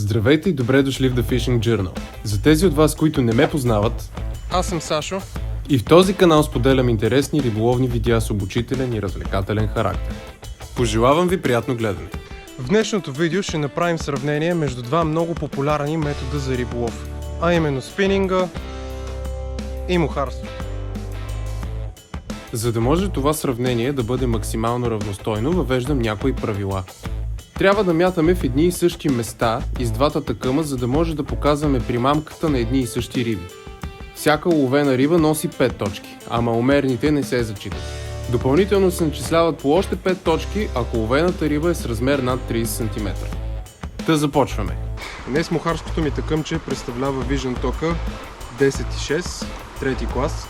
Здравейте и добре дошли в The Fishing Journal. За тези от вас, които не ме познават, аз съм Сашо и в този канал споделям интересни риболовни видеа с обучителен и развлекателен характер. Пожелавам ви приятно гледане! В днешното видео ще направим сравнение между два много популярни метода за риболов, а именно спининга и мухарство. За да може това сравнение да бъде максимално равностойно, въвеждам някои правила. Трябва да мятаме в едни и същи места и с двата такъма, за да може да показваме примамката на едни и същи риби. Всяка уловена риба носи 5 точки, а маломерните не се зачитат. Допълнително се начисляват по още 5 точки, ако уловената риба е с размер над 30 см. Та започваме! Днес мухарското ми такъмче представлява Vision Toka 10.6, трети клас,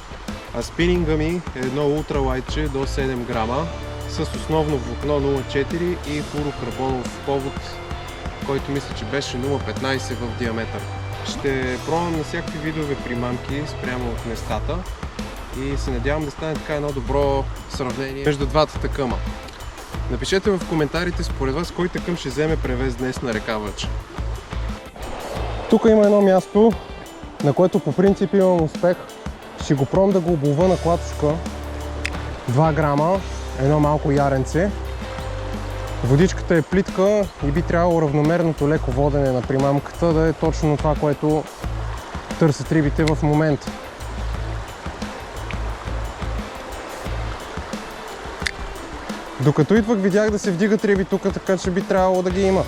а спининга ми е едно ултралайтче до 7 грама с основно влакно 0.4 и флуорокарбонов повод, който мисля, че беше 0.15 в диаметър. Ще пробвам на всякакви видове примамки спрямо от местата и се надявам да стане така едно добро сравнение между двата такъма. Напишете в коментарите според вас кой такъм ще вземе превез днес на река Въча. Тук има едно място, на което по принцип имам успех. Ще го пробвам да го облова на клатушка 2 грама, едно малко яренце. Водичката е плитка и би трябвало равномерното леко водене на примамката да е точно това, което търсят рибите в момента. Докато идвах, видях да се вдигат риби тук, така че би трябвало да ги има.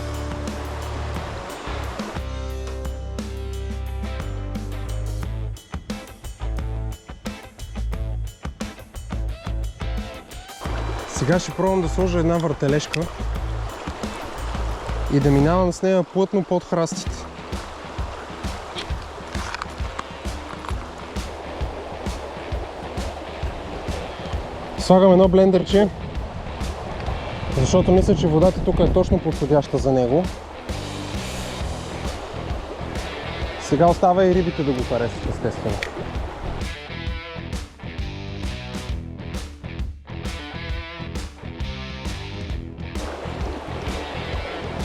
Сега ще пробвам да сложа една въртележка и да минавам с нея плътно под храстите. Слагам едно блендерче, защото мисля, че водата тук е точно подходяща за него. Сега остава и рибите да го харесат, естествено.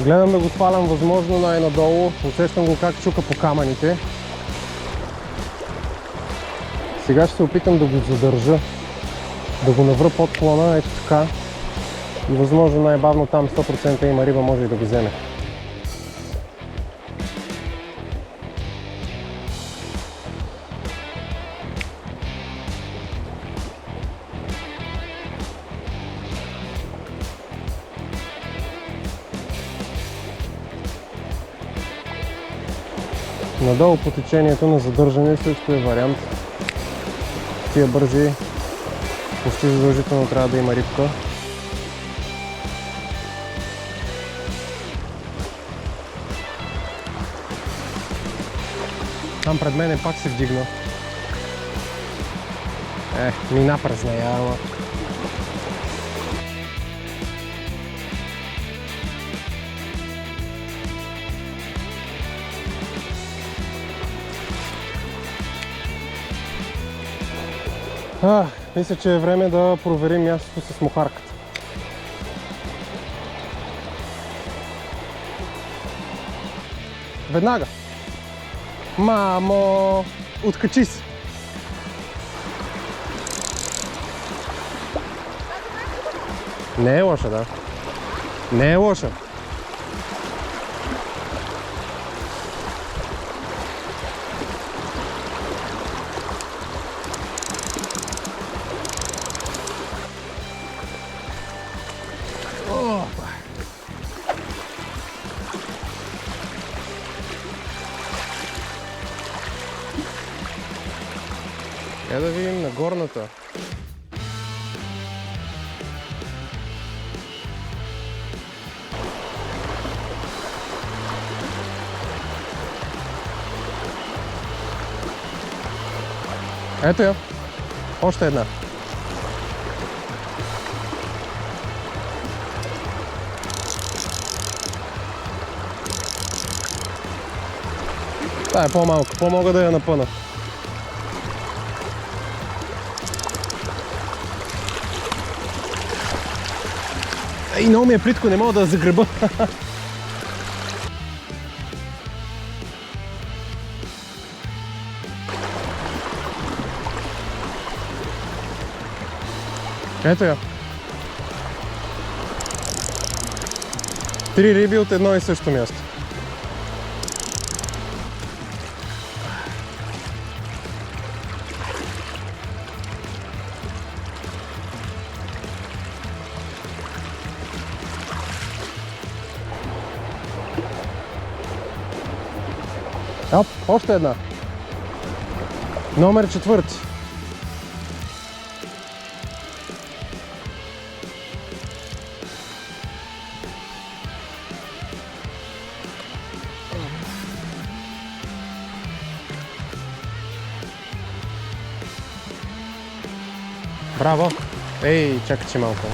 Гледам да го свалям възможно най-надолу, усещам го как чука по камъните. Сега ще се опитам да го задържа, да го навра под клона, ето така. И възможно най-бавно там 100% има риба, може и да го вземе. Надолу по течението на задържане също е вариант. Тия бързи почти задължително трябва да има рибка. Там пред мен пак се вдигна. Мина през нея, ама... Мисля, че е време да проверим мястото с мухарката. Веднага! Мамо! Откачи се! Не е лоша, да. Не е лоша. Да видим на горната. Ето я. Още една. Та е по-малко, по-мога да я напъна. И много ми е плитко, не мога да загреба. Ето я. 3 риби от едно и също място. Оп, още една. Номер 4. Браво! Ей, чакай малко.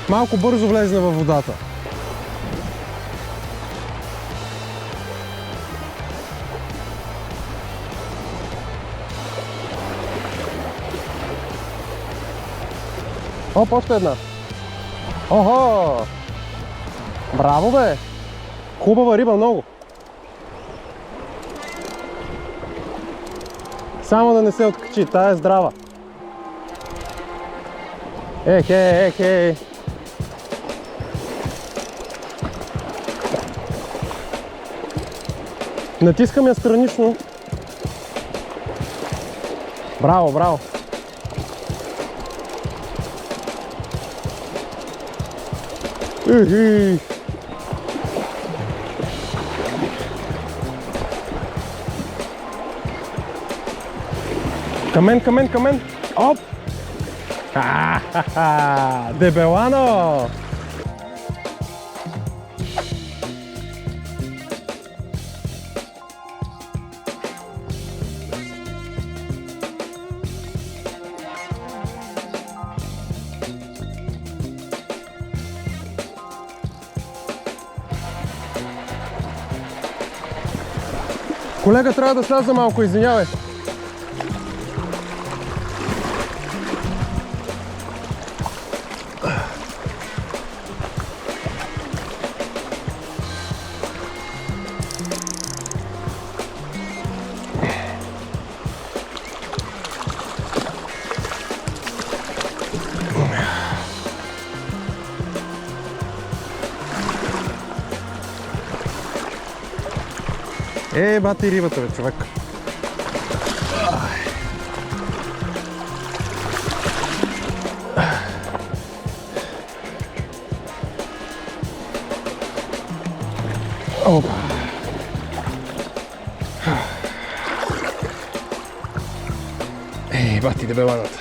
Малко бързо влезна във водата. Оп, още една. Охо! Браво, бе! Хубава риба, много. Само да не се откачи, тая е здрава. Ехе. Натискам я странично. Браво. Ихи. Камен. Оп! Ха-ха-ха! Дебелано! Колега, трябва да сляза малко, извинявай. Бати рибата, бе, човек. Опа. Бати дебеланата.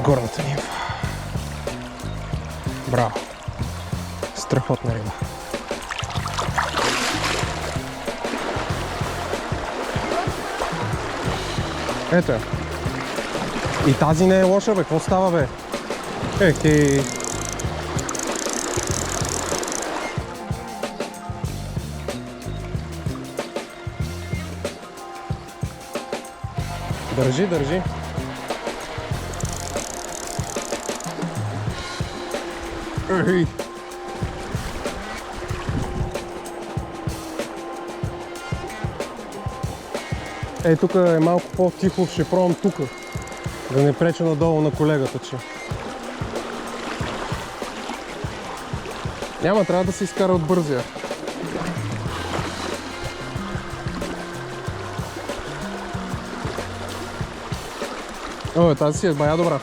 Горната нимфа. Браво. Страхотна риба. Ето я. И тази не е лоша, бе. Какво става, бе? Ехе. Държи. Ехе. Тук е малко по-тихо, ще пробвам тук, да не преча надолу на колегата, че. Няма, трябва да се изкара от бързия. О, тази си е бая добра.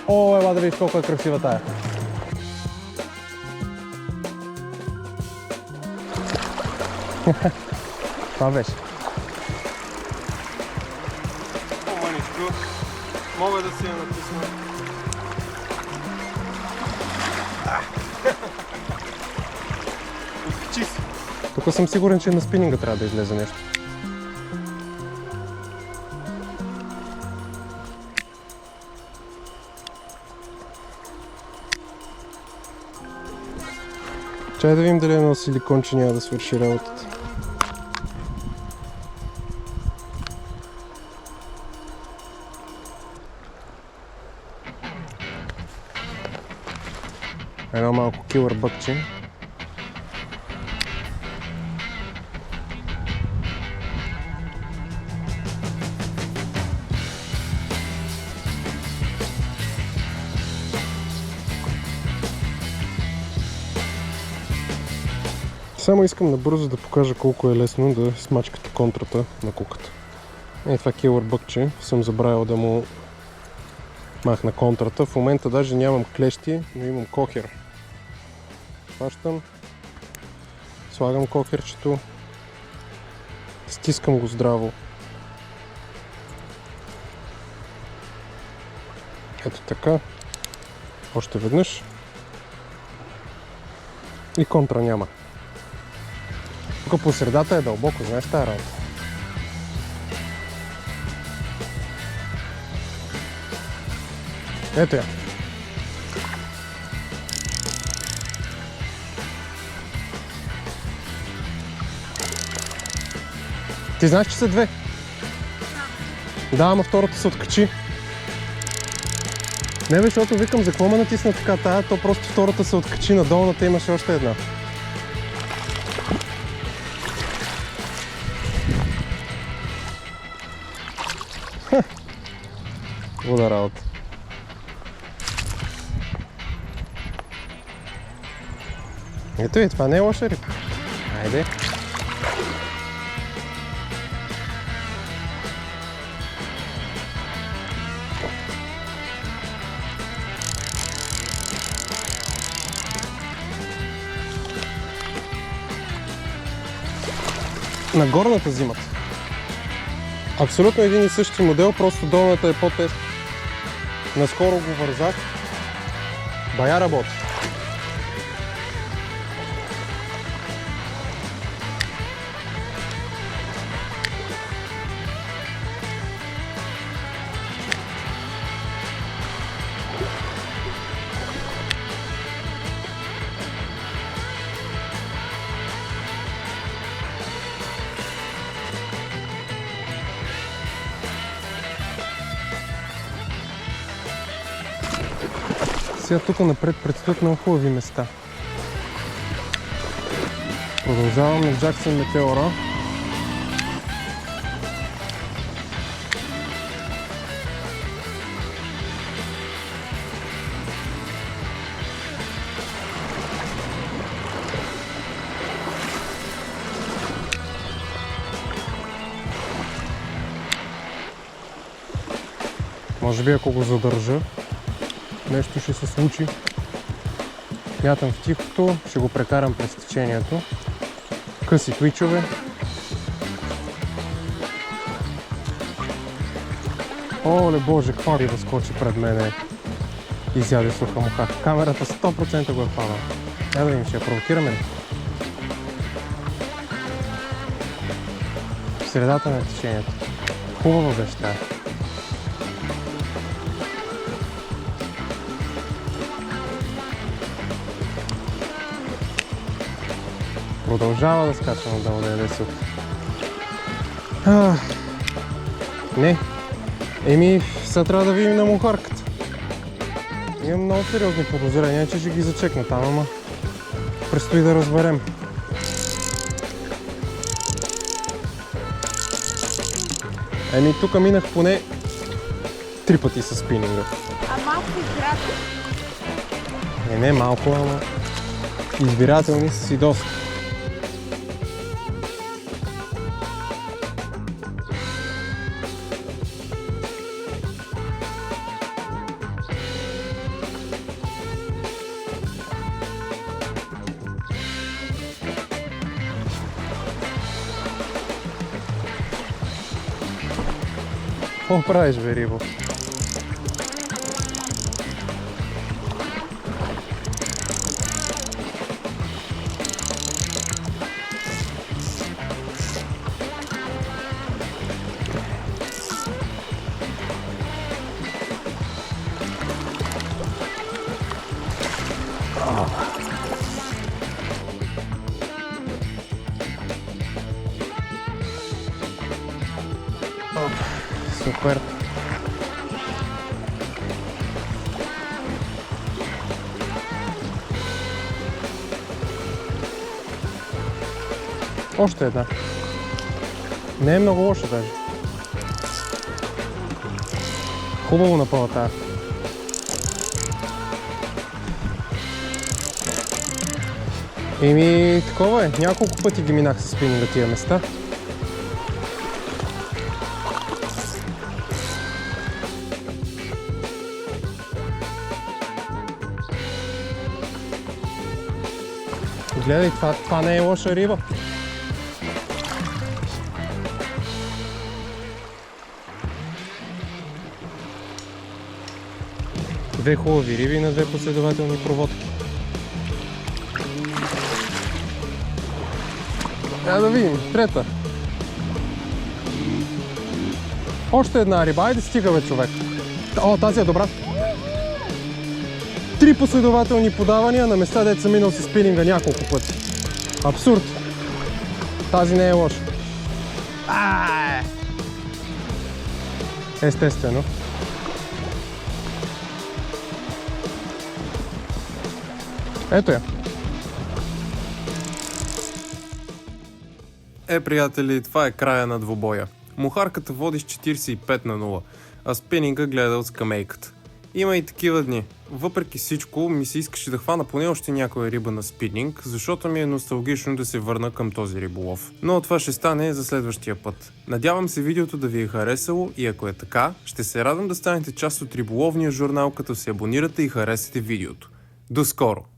О, ела да видиш колко е красива тая. Това беше. Маничко, мога да си я натисна. Откачи си. Тук съм сигурен, че на спининга трябва да излезе нещо. Чай да видим дали едно силиконче няма да свърши работата. Едно малко килър бъкче. Само искам набързо да покажа колко е лесно да смачкате контрата на куката. Това килър бъкче съм забравил да му махна контрата. В момента даже нямам клещи, но имам кохер. Хващам, слагам кохерчето, стискам го здраво. Ето така. Още веднъж. И контра няма. Тук по средата е дълбоко, знаеш тази работа. Ето я. Ти знаеш, че са две? Да, ама втората се откачи. Не бе, защото викам, за какво ме натисна така тая, то просто втората се откачи, на долната имаше още една. Вода работа. Ето и това не е лоша риба. Айде. На горната взимат. Абсолютно един и същи модел, просто долната е по-тежка. Наскоро го вързах. Бая работи. Сега тук напред предстоят много хубави места. Продължавам на Джаксън Метеора. Може би ако го задържа, нещо ще се случи. Мятам в тихото, ще го прекарам през течението. Къси твичове. Оле боже, каква риба скочи пред мене. Изяде суха муха. Камерата 100% го е хванала. Да видим, ще я провокираме ли? В средата на течението. Хубава беше тая. Продължава да скача надолу да яде суп. Не. Сега трябва да видим на мухарката. Имам много сериозни подозрения, че ще ги зачекна там, ама предстои да разберем. Тук минах поне 3 пъти с спининга. А малко избирателни? Не малко, ама избирателни са си доста. Какво правиш, бе, рибо? Супер. Още една. Не е много лоша даже. Хубаво напълна тая. Еми, такова е. Няколко пъти ги минах с спининга тия места. Гледай, това не е лоша риба. Две хубави риби на две последователни проводки. Да видим, трета. Още една риба, айде стига бе, човек. О, тази е добра. 3 последователни подавания на места, дето съм минал с спининга няколко пъти. Абсурд. Тази не е лоша. Естествено. Ето я. Приятели, това е края на двубоя. Мухарката води с 45-0, а спининга гледа от скамейката. Има и такива дни. Въпреки всичко ми се искаше да хвана поне още някоя риба на спининг, защото ми е носталгично да се върна към този риболов. Но това ще стане за следващия път. Надявам се видеото да ви е харесало и ако е така, ще се радвам да станете част от риболовния журнал, като се абонирате и харесате видеото. До скоро!